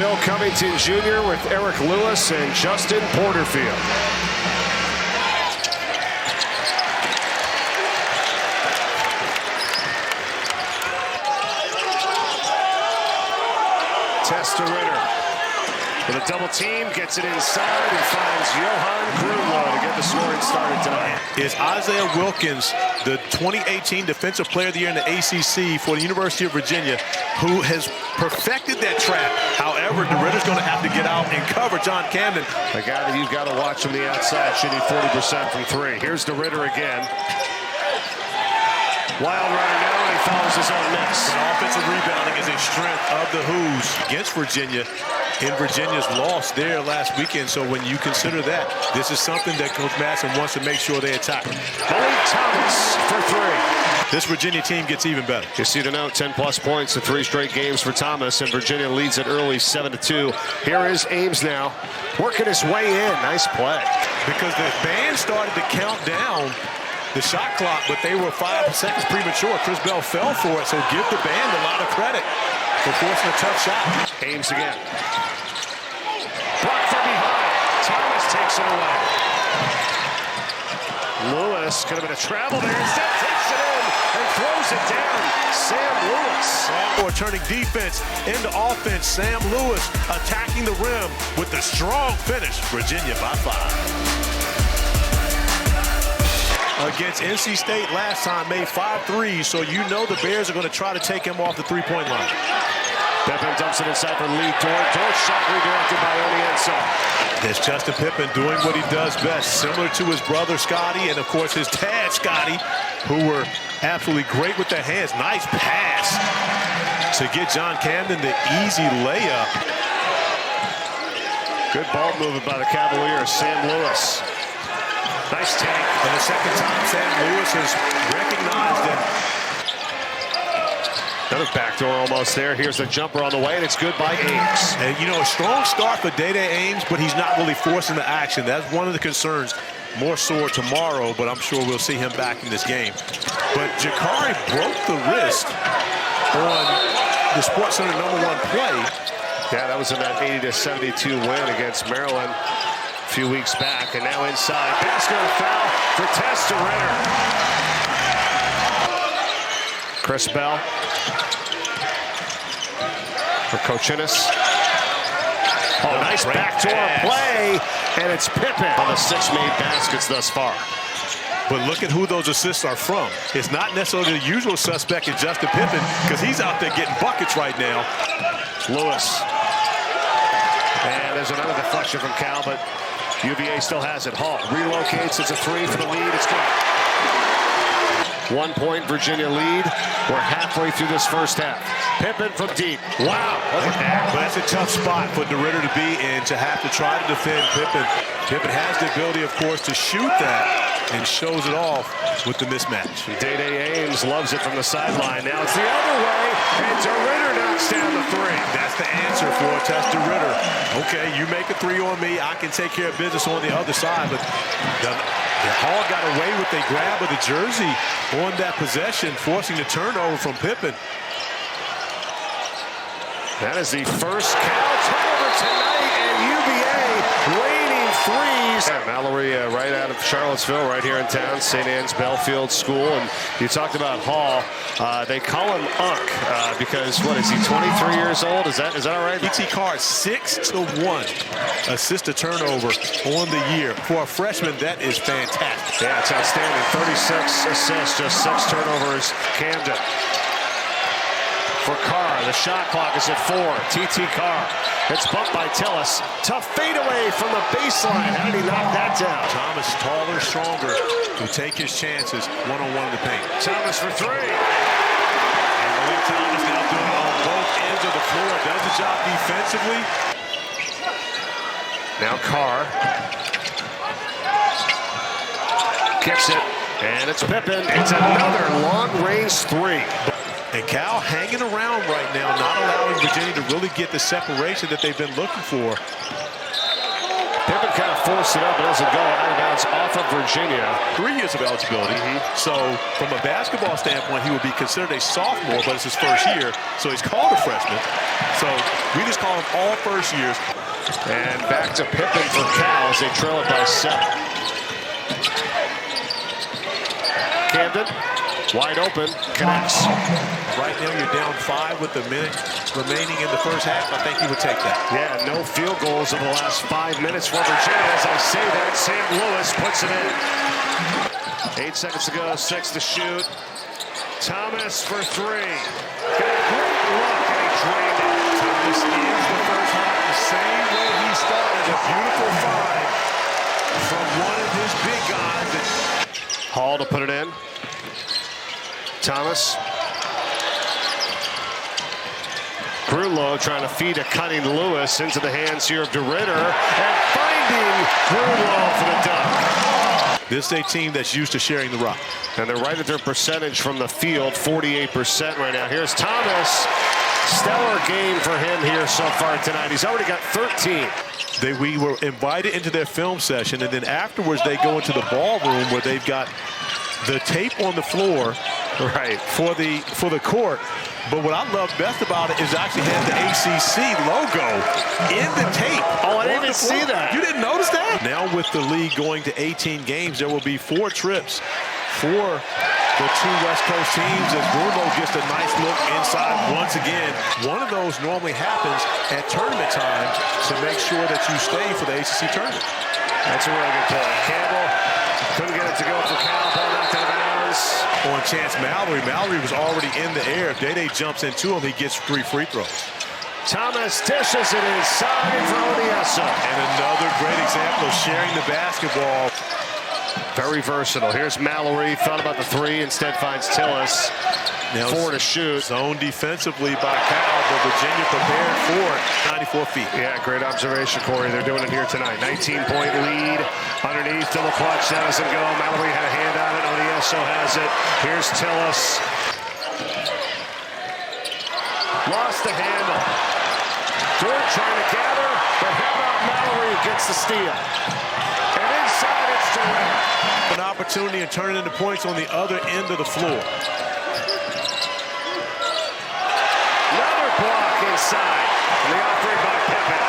Bill Covington Jr. with Eric Lewis and Justin Porterfield. Thijs De Ridder with a double team, gets it inside and finds Johann Grunloh to get the scoring started tonight. Is Isaiah Wilkins, the 2018 Defensive Player of the Year in the ACC for the University of Virginia, who has perfected that trap. However, De Ridder's going to have to get out and cover John Camden. A guy that you've got to watch from the outside, shooting 40% from three. Here's De Ridder again. Wild runner now, and he follows his own miss. And offensive rebounding is a strength of the Hoos against Virginia in Virginia's loss there last weekend. So when you consider that, this is something that Coach Madsen wants to make sure they attack. Malik Thomas for three. This Virginia team gets even better. You see the note, 10-plus points in 3 straight games for Thomas, and Virginia leads it early 7-2. Here is Ames now, working his way in. Nice play. Because the band started to count down the shot clock, but they were 5 seconds premature. Chris Bell fell for it, so give the band a lot of credit for forcing a tough shot. Ames again. Blocked from behind. Thomas takes it away. Lewis could have been a travel there. Instead takes it in and throws it down. Sam Lewis. Or turning defense into offense. Sam Lewis attacking the rim with the strong finish. Virginia by 5. Against NC State last time, made 5 threes, so you know the Bears are going to try to take him off the three-point line. Pippen dumps it inside for Lee Dort. Dort shot redirected by Onyenso. There's Justin Pippen doing what he does best, similar to his brother Scotty and, of course, his dad Scotty, who were absolutely great with their hands. Nice pass to get John Camden the easy layup. Good ball movement by the Cavaliers. Sam Lewis. Nice take. And the second time Sam Lewis has recognized it. Another backdoor almost there. Here's the jumper on the way, and it's good by Ames. And, you know, a strong start for Dai Dai Ames, but he's not really forcing the action. That's one of the concerns. More sore tomorrow, but I'm sure we'll see him back in this game. But Jakari broke the wrist on the SportsCenter #1 play. Yeah, that was in that 80-72 win against Maryland a few weeks back, and now inside. Basket foul for Thijs De Ridder. Chris Bell for Kochinas. Oh, nice backdoor play, and it's Pippen on the 6 made baskets thus far. But look at who those assists are from. It's not necessarily the usual suspect in Justin Pippen, because he's out there getting buckets right now. Lewis. And there's another deflection from Cal, but UVA still has it. Hall relocates. It's a 3 for the lead. It's good. 1 point Virginia lead. We're halfway through this first half. Pippen from deep. Wow, look at that. But that's a tough spot for De Ridder to be in, to have to try to defend Pippen. Pippen has the ability, of course, to shoot that and shows it off with the mismatch. Dai Dai Ames loves it from the sideline. Now it's the other way, and De Ridder knocks down the 3. That's the answer for Thijs De Ridder. Okay, you make a 3 on me, I can take care of business on the other side. But the Hall got away with a grab of the jersey on that possession, forcing the turnover from Pippen. That is the first Cal turnover tonight, and UVA raining threes. Yeah, Mallory right out of Charlottesville, right here in town, St. Anne's Belfield School. And you talked about Hall. They call him Unk because, what, is he 23 years old? Is that all right? PT Card 6-1 assist to turnover on the year. For a freshman, that is fantastic. Yeah, it's outstanding. 36 assists, just 6 turnovers. Camden. For Carr, the shot clock is at 4. TT Carr. It's bumped by Tillis. Tough fadeaway from the baseline. How did he knock that down? Thomas, taller, stronger, will take his chances one-on-one in the paint. Thomas for 3. And Malik Thomas now doing it on both ends of the floor. Does the job defensively. Now Carr. Kicks it. And it's Pippen. It's another long-range 3. And Cal hanging around right now, not allowing Virginia to really get the separation that they've been looking for. Pippen kind of forced it up, but doesn't go. Out of bounds off of Virginia. 3 years of eligibility. So from a basketball standpoint, he would be considered a sophomore, but it's his first year, so he's called a freshman. So we just call him all first years. And back to Pippen for Cal as they trail it by 7. Camden, wide open, connects. Right now you're down 5 with a minute remaining in the first half. I think he would take that. Yeah, no field goals in the last 5 minutes for Virginia. As I say that, Sam Lewis puts it in. 8 seconds to go, 6 to shoot. Thomas for 3. Got a great look, and he drained it. Thomas ends the first half the same way he started. A beautiful find from one of his big guys. Hall to put it in. Thomas. Grunloh trying to feed a cutting Lewis into the hands here of De Ridder, and finding Grunloh for the dunk. This is a team that's used to sharing the rock. And they're right at their percentage from the field, 48% right now. Here's Thomas. Stellar game for him here so far tonight. He's already got 13. We were invited into their film session, and then afterwards they go into the ballroom where they've got the tape on the floor for the court. But what I love best about it is actually have the ACC logo in the tape. Oh, I didn't even see that. You didn't notice that? Now with the league going to 18 games, there will be 4 trips for the 2 West Coast teams as Grunloh gets a nice look inside once again. One of those normally happens at tournament time to make sure that you stay for the ACC tournament. That's a really good play. Campbell couldn't get it to go for Cal. Ball knocked out of bounds. On Chance Mallory. Mallory was already in the air. If Dai Dai jumps into him, he gets 3 free throws. Thomas dishes it inside for Onyenso. And another great example of sharing the basketball. Very versatile. Here's Mallory. Thought about the 3. Instead finds Tillis. Now 4 to shoot. Zone defensively by Cal, but Virginia prepared for it. 94 feet. Yeah, great observation, Corey. They're doing it here tonight. 19-point lead. Underneath to the clutch. That doesn't go. Mallory had a hand on it. Onyenso has it. Here's Tillis. Lost the handle. George trying to gather, but how about Mallory who gets the steal? And inside it's De Ridder. An opportunity and turn it into points on the other end of the floor. Another block inside. And the offering by Pippen.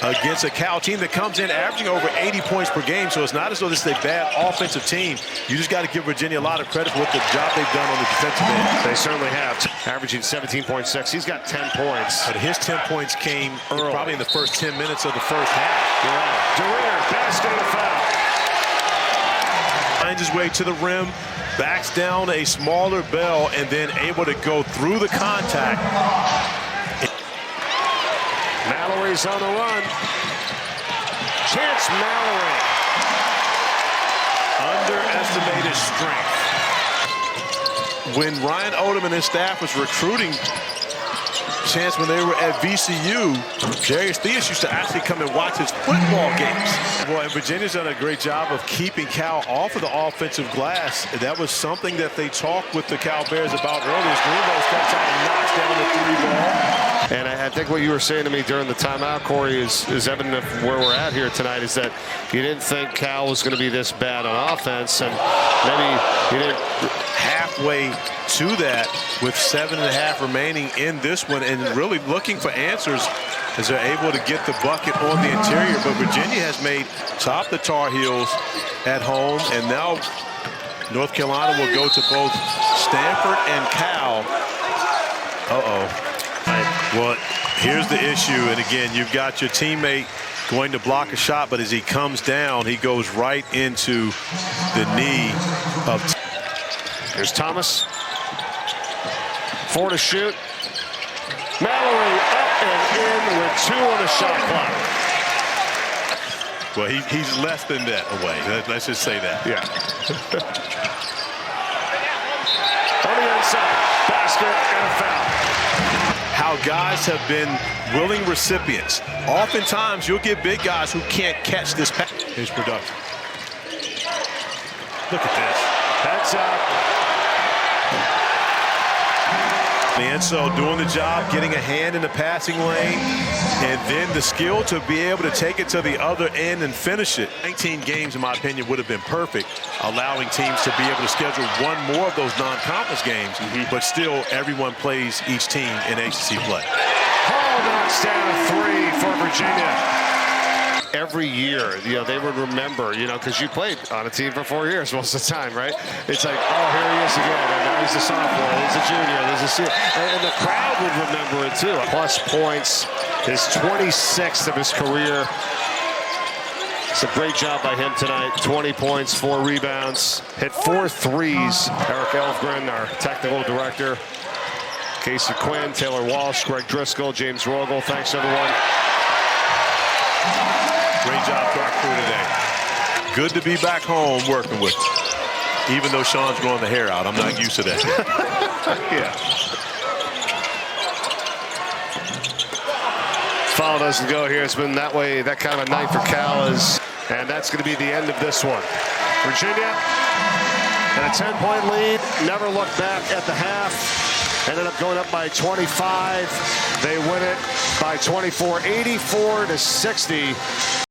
Against a Cal team that comes in averaging over 80 points per game, so it's not as though this is a bad offensive team. You just got to give Virginia a lot of credit for what the job they've done on the defensive end. They certainly have. Averaging 17.6. He's got 10 points. But his 10 points came early, probably in the first 10 minutes of the first half. Yeah. De Ridder, basket and a foul. Finds his way to the rim, backs down a smaller Bell, and then able to go through the contact. Mallory's on the run. Chance Mallory. Underestimated strength. When Ryan Odom and his staff was recruiting Chance when they were at VCU, Darius Theus used to actually come and watch his football games. Well, and Virginia's done a great job of keeping Cal off of the offensive glass. That was something that they talked with the Cal Bears about earlier. Grunloh steps out and knocks down the 3 ball. And I think what you were saying to me during the timeout, Corey, is evident of where we're at here tonight, is that you didn't think Cal was going to be this bad on offense, and maybe you didn't. Halfway to that with 7.5 remaining in this one, and really looking for answers as they're able to get the bucket on the interior. But Virginia has made top the Tar Heels at home, and now North Carolina will go to both Stanford and Cal. Well, here's the issue, and again, you've got your teammate going to block a shot, but as he comes down, he goes right into the knee of. Here's Thomas. 4 to shoot. Mallory up and in with 2 on the shot clock. Well, he's less than that away. Let's just say that. Yeah. On the inside, basket and a foul. How guys have been willing recipients. Oftentimes, you'll get big guys who can't catch this pass. Here's production. Look at this. That's Onyenso doing the job, getting a hand in the passing lane, and then the skill to be able to take it to the other end and finish it. 19 games, in my opinion, would have been perfect, allowing teams to be able to schedule one more of those non-conference games, but still everyone plays each team in ACC play. Hall knocks down a three for Virginia. Every year, they would remember, because you played on a team for 4 years most of the time, right? It's like, oh, here he is again, and now he's a sophomore, he's a junior, there's a senior, and the crowd would remember it too. Plus points, his 26th of his career. It's a great job by him tonight. 20 points, 4 rebounds, hit 4 threes. Eric Elfgren, our technical director, Casey Quinn, Taylor Walsh, Greg Driscoll, James Rogel. Thanks, everyone. Great job to our crew today. Good to be back home working with you. Even though Sean's growing the hair out, I'm not used to that. Yeah. Foul doesn't go here. It's been that kind of a night for Cal, and that's going to be the end of this one. Virginia, and a 10-point lead, never looked back at the half. Ended up going up by 25. They win it by 24, 84-60.